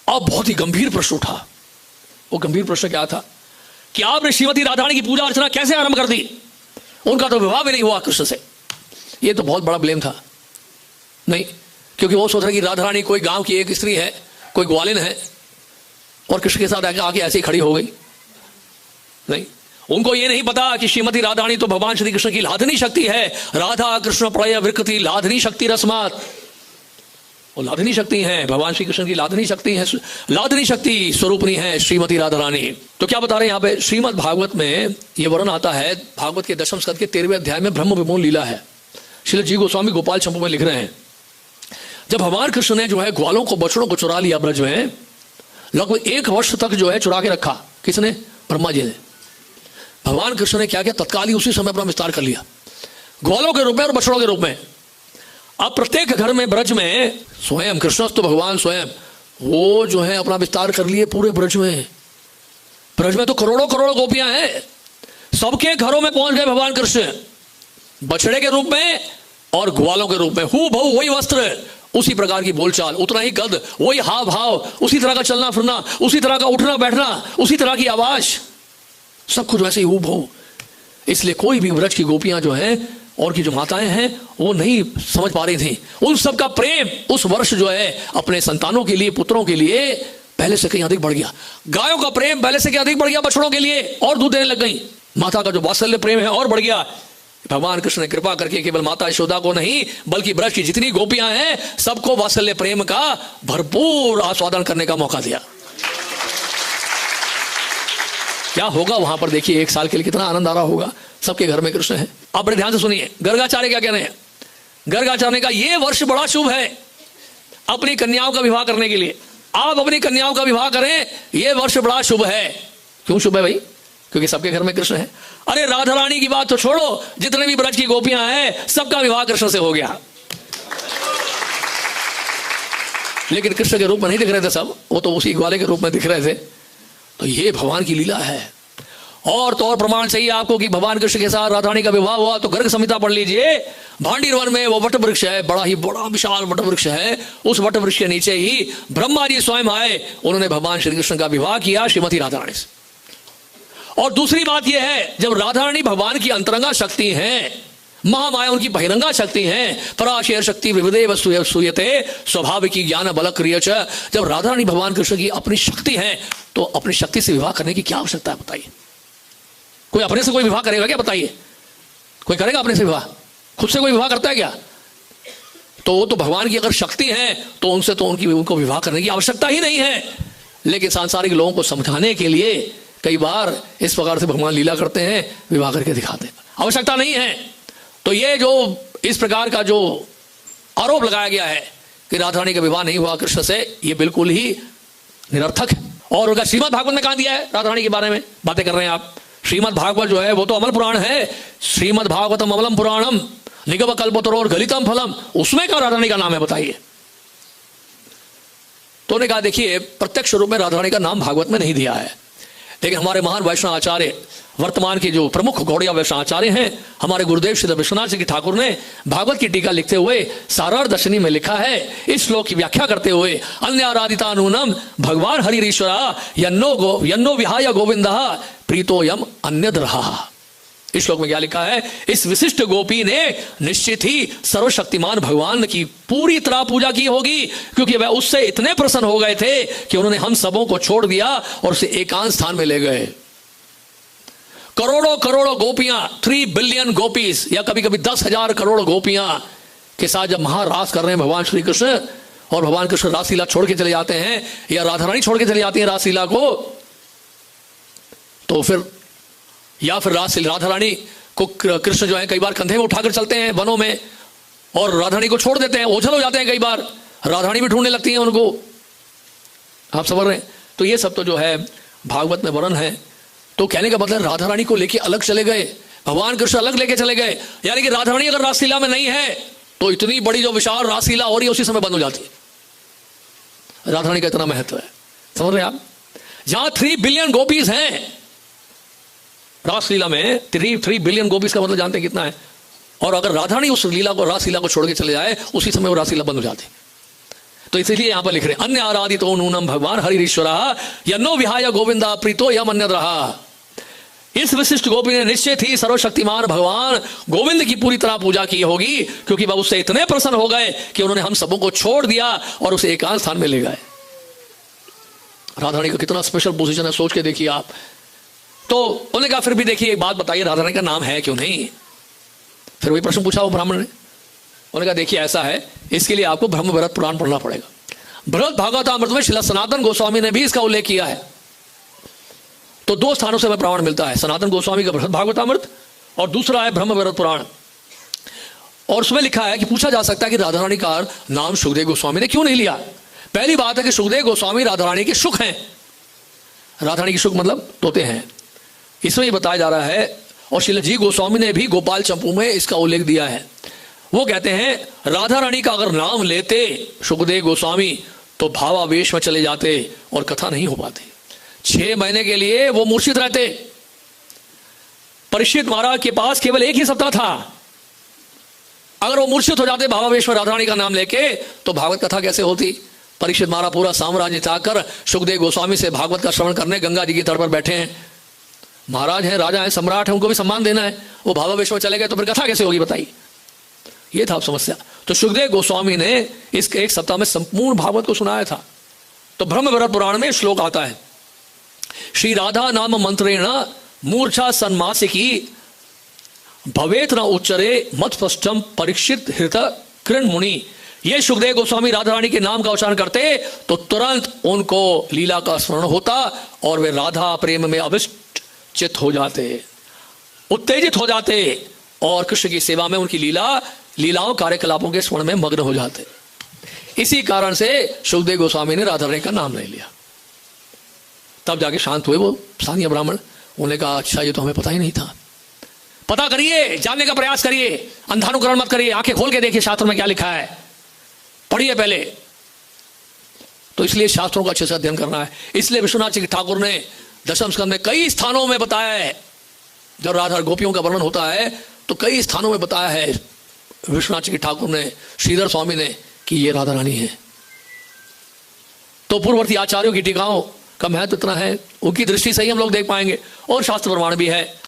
अब बहुत ही गंभीर प्रश्न उठा। वो गंभीर प्रश्न क्या था कि आपने श्रीमती राधारानी की पूजा अर्चना कैसे आरंभ कर दी? उनका तो विवाह भी नहीं हुआ कृष्ण से। ये तो बहुत बड़ा ब्लेम था। नहीं, क्योंकि वो सोच रहे कि राधारानी कोई गांव की एक स्त्री है, कोई ग्वालिन है और कृष्ण के साथ आके ऐसे ही खड़ी हो गई। नहीं, उनको ये नहीं पता कि श्रीमती राधारानी तो भगवान श्री कृष्ण की लाधनी शक्ति है। राधा कृष्ण प्रलय विकृति लाधनी शक्ति रस्मात, वो लाधनी शक्ति है, भगवान श्री कृष्ण की लाधनी शक्ति है, लाधनी शक्ति स्वरूपणी है श्रीमती राधारानी। तो क्या बता रहे हैं यहाँ पे? श्रीमद् भागवत में ये वर्णन आता है, भागवत के 10वें स्कंद के 13वें अध्याय में ब्रह्म विमोचन लीला है। श्रील जी गोस्वामी गोपाल चंपू में लिख रहे हैं, जब भगवान कृष्ण ने जो है ग्वालों को बछड़ों को चुरा लिया ब्रज में, लगभग 1 वर्ष तक जो है चुरा के रखा। किसने? ब्रह्मा जी ने। भगवान कृष्ण ने क्या किया? तत्काल ही उसी समय अपना विस्तार कर लिया ग्वालों के रूप में और बछड़ों के रूप में। अब प्रत्येक घर में ब्रज में स्वयं कृष्ण तो भगवान स्वयं वो जो है अपना विस्तार कर लिए पूरे ब्रज में। ब्रज में तो करोड़ों करोड़ों गोपियां हैं, सबके घरों में पहुंच गए भगवान कृष्ण बछड़े के रूप में और ग्वालों के रूप में। हूँ बहु वही वस्त्र, उसी प्रकार की बोलचाल, उतना ही कद, वही हाव भाव, उसी तरह का चलना फिरना, उसी तरह का उठना बैठना, उसी तरह की आवाज, सब कुछ वैसे ही हूँ बहु। इसलिए कोई भी ब्रज की गोपियां जो है और की जो माताएं हैं वो नहीं समझ पा रही थी। उन सब का प्रेम उस वर्ष जो है अपने संतानों के लिए, पुत्रों के लिए पहले से कहीं अधिक बढ़ गया। गायों का प्रेम पहले से कहीं अधिक बढ़ गया बछड़ों के लिए, और दूध देने लग गई। माता का जो वात्सल्य प्रेम है और बढ़ गया। भगवान कृष्ण ने कृपा करके केवल माता यशोदा को नहीं बल्कि ब्रज की जितनी गोपियां हैं सबको वात्सल्य प्रेम का भरपूर आस्वादन करने का मौका दिया। क्या होगा वहां पर? देखिए 1 साल के लिए कितना आनंद आ रहा होगा। सबके घर में कृष्ण है। आप बड़े ध्यान से सुनिए, गर्गाचार्य क्या कह रहे हैं? गर्गाचार्य का ये वर्ष बड़ा शुभ है अपनी कन्याओं का विवाह करने के लिए। आप अपनी कन्याओं का विवाह करें, ये वर्ष बड़ा शुभ है। क्यों शुभ है भाई? क्योंकि सबके घर में कृष्ण है। अरे राधा रानी की बात तो छोड़ो, जितने भी ब्रज की गोपियां हैं सबका विवाह कृष्ण से हो गया। लेकिन कृष्ण के रूप में नहीं दिख रहे थे सब, वो तो उसी ग्वाले के रूप में दिख रहे थे। तो ये भगवान की लीला है। और तो और प्रमाण चाहिए आपको कि भगवान कृष्ण के साथ राधा रानी का विवाह हुआ तो गर्ग संहिता पढ़ लीजिए। भांडीर वन में वो वट वृक्ष है, बड़ा विशाल वट वृक्ष है। उस वट वृक्ष के नीचे ही ब्रह्मा जी स्वयं आए, उन्होंने भगवान श्री कृष्ण का विवाह किया श्रीमती राधा रानी से। और दूसरी बात यह है, जब राधा रानी भगवान की अंतरंगा शक्ति है, महामाया उनकी बहिरंगा शक्ति है, पराशर शक्ति विविधेव सूयते स्वाभाविकी ज्ञान बल क्रियच। जब राधा रानी भगवान कृष्ण की अपनी शक्ति है तो अपनी शक्ति से विवाह करने की क्या आवश्यकता है? बताइए, कोई अपने से कोई विवाह करेगा क्या? बताइए, कोई करेगा अपने से विवाह? खुद से कोई विवाह करता है क्या? तो वो तो भगवान की अगर शक्ति है तो उनसे तो उनको विवाह करने की आवश्यकता ही नहीं है। लेकिन सांसारिक लोगों को समझाने के लिए कई बार इस प्रकार से भगवान लीला करते हैं, विवाह करके दिखाते हैं, आवश्यकता नहीं है। तो ये जो इस प्रकार का जो आरोप लगाया गया है कि राधा रानी का विवाह नहीं हुआ कृष्ण से, ये बिल्कुल ही निरर्थक है। और उनका श्रीमद् भागवत में कहा दिया है राधा रानी के बारे में बातें कर रहे हैं आप। श्रीमद् भागवत जो है वो तो अमल पुराण है। श्रीमद् भागवतम अमलम पुराणम निगम कल्पतरोर गलितम फलम, उसमें क्या राधा रानी का नाम है? बताइए। तो उन्होंने कहा देखिए प्रत्यक्ष रूप में राधा रानी का नाम भागवत में नहीं दिया है, लेकिन हमारे महान वैष्णव आचार्य, वर्तमान के जो प्रमुख गौड़िया वैष्णव आचार्य हैं, हमारे गुरुदेव श्री विश्वनाथ जी ठाकुर ने भागवत की टीका लिखते हुए सारार दर्शनी में लिखा है, इस श्लोक की व्याख्या करते हुए, अन्य आराधितानूनम भगवान हरिरीश्वरा यन्नो विहाय गोविंदा प्रीतो यम अन्यद्रहा। इस श्लोक में क्या लिखा है? इस विशिष्ट गोपी ने निश्चित ही सर्वशक्तिमान भगवान की पूरी तरह पूजा की होगी, क्योंकि वह उससे इतने प्रसन्न हो गए थे कि उन्होंने हम सबों को छोड़ दिया और उसे एकांत स्थान में ले गए। करोड़ों करोड़ों गोपियां, 3 बिलियन गोपीज या कभी कभी 10,000 करोड़ गोपियां के साथ जब महारास कर रहे हैं भगवान श्री कृष्ण, और भगवान कृष्ण रासलीला छोड़ के चले जाते हैं या राधा रानी छोड़ के चली जाती है रासलीला को, तो फिर या फिर राधा रानी को कृष्ण जो है कई बार कंधे में उठाकर चलते हैं वनों में और राधा रानी को छोड़ देते हैं, ओझल हो जाते हैं। कई बार राधा रानी भी ढूंढने लगती हैं उनको। आप समझ रहे हैं? तो ये सब तो जो है भागवत में वर्णन है। तो कहने का मतलब राधा रानी को लेके अलग चले गए, भगवान कृष्ण अलग लेके चले गए। यानी कि राधा रानी अगर रासलीला में नहीं है तो इतनी बड़ी जो विशाल रासलीला हो रही है उसी समय बंद हो जाती है। राधा रानी का इतना महत्व है, समझ रहे हैं आप? जहां 3 बिलियन गोपीज हैं रासलीला में, 3 बिलियन गोपीज का मतलब जानते हैं कितना है? और अगर राधा रानी उस लीला को, रासलीला को छोड़ के चले जाए, उसी समय वो रासलीला बंद हो जाती। तो इसलिए यहां पर लिख रहे हैं अन्य आराधितो नूनम भगवान हरिश्वरा यन्नो विहाय गोविंदा प्रीतो यम अन्य रहा। इस विशिष्ट गोपी ने निश्चित ही सर्वशक्तिमान भगवान गोविंद की पूरी तरह पूजा की होगी, क्योंकि वह उससे इतने प्रसन्न हो गए कि उन्होंने हम सबों को छोड़ दिया और उसे एकांत स्थान में ले गए। राधा रानी का कितना स्पेशल पोजीशन है, सोच के देखिए आप। तो उन्होंने कहा फिर भी देखिए एक बात बताइए, राधा रानी का नाम है क्यों नहीं? फिर वही प्रश्न पूछा वो ब्राह्मण ने। उन्होंने कहा देखिए ऐसा है, इसके लिए आपको ब्रह्म भरत पुराण पढ़ना पड़ेगा। बृहद भागवतामृत में श्रील सनातन गोस्वामी ने भी इसका उल्लेख किया है। तो दो स्थानों से हमें प्रमाण मिलता है, सनातन गोस्वामी का बृहद भागवतामृत और दूसरा है ब्रह्म भरत पुराण। और उसमें लिखा है कि पूछा जा सकता है कि राधा रानी का नाम सुखदेव गोस्वामी ने क्यों नहीं लिया। पहली बात है कि सुखदेव गोस्वामी राधा रानी के सुख हैं। राधा रानी के सुख मतलब तोते हैं, इसमें बताया जा रहा है। और श्रील जी गोस्वामी ने भी गोपाल चंपू में इसका उल्लेख दिया है। वो कहते हैं राधा रानी का अगर नाम लेते सुखदेव गोस्वामी तो भावावेश में चले जाते और कथा नहीं हो पाती। 6 महीने के लिए वो मूर्छित रहते। परीक्षित महाराज के पास केवल एक ही सप्ताह था। अगर वो मूर्छित हो जाते भावावेश में राधा रानी का नाम लेके तो भागवत कथा कैसे होती? परीक्षित महाराज पूरा साम्राज्य त्यागकर सुखदेव गोस्वामी से भागवत का श्रवण करने गंगा जी के तट पर बैठे हैं। महाराज हैं, राजा हैं, सम्राट हैं, उनको भी सम्मान देना है। वो भावावेश में चले गए तो फिर कथा कैसे होगी बताइए? ये था समस्या। तो सुखदेव गोस्वामी ने इसके एक सप्ताह में संपूर्ण भागवत को सुनाया था। तो ब्रह्म भरत पुराण में श्लोक आता है, श्री राधा नाम मंत्रेण मूर्छा सन्मासिकी भवेत न उच्चरे मत स्पष्टम परीक्षित हृत कृण मुनि। ये सुखदेव गोस्वामी राधा रानी के नाम का उच्चारण करते तो तुरंत उनको लीला का स्मरण होता और वे राधा प्रेम में अविष्ट चित हो जाते, उत्तेजित हो जाते और कृष्ण की सेवा में उनकी लीलाओं कार्यकलापों के स्मरण में मग्न हो जाते। इसी कारण से सुखदेव गोस्वामी ने राधा रानी का नाम नहीं लिया। तब जाके शांत हुए वो स्थानीय ब्राह्मण। उन्होंने कहा अच्छा ये तो हमें पता ही नहीं था। पता करिए, जानने का प्रयास करिए, अंधानुकरण मत करिए, आंखें खोल के देखिए शास्त्र में क्या लिखा है, पढ़िए पहले। तो इसलिए शास्त्रों का अच्छे से अध्ययन करना है। इसलिए विश्वनाथ जी ठाकुर ने दशम स्कंद में कई स्थानों में बताया है, जब राधा गोपियों का वर्णन होता है तो कई स्थानों में बताया है विश्वनाथ जी ठाकुर ने, श्रीधर स्वामी ने, कि ये राधा रानी है। तो पूर्ववर्ती आचार्यों की टीकाओं का महत्व इतना है, उनकी दृष्टि से ही हम लोग देख पाएंगे और शास्त्र प्रमाण भी है।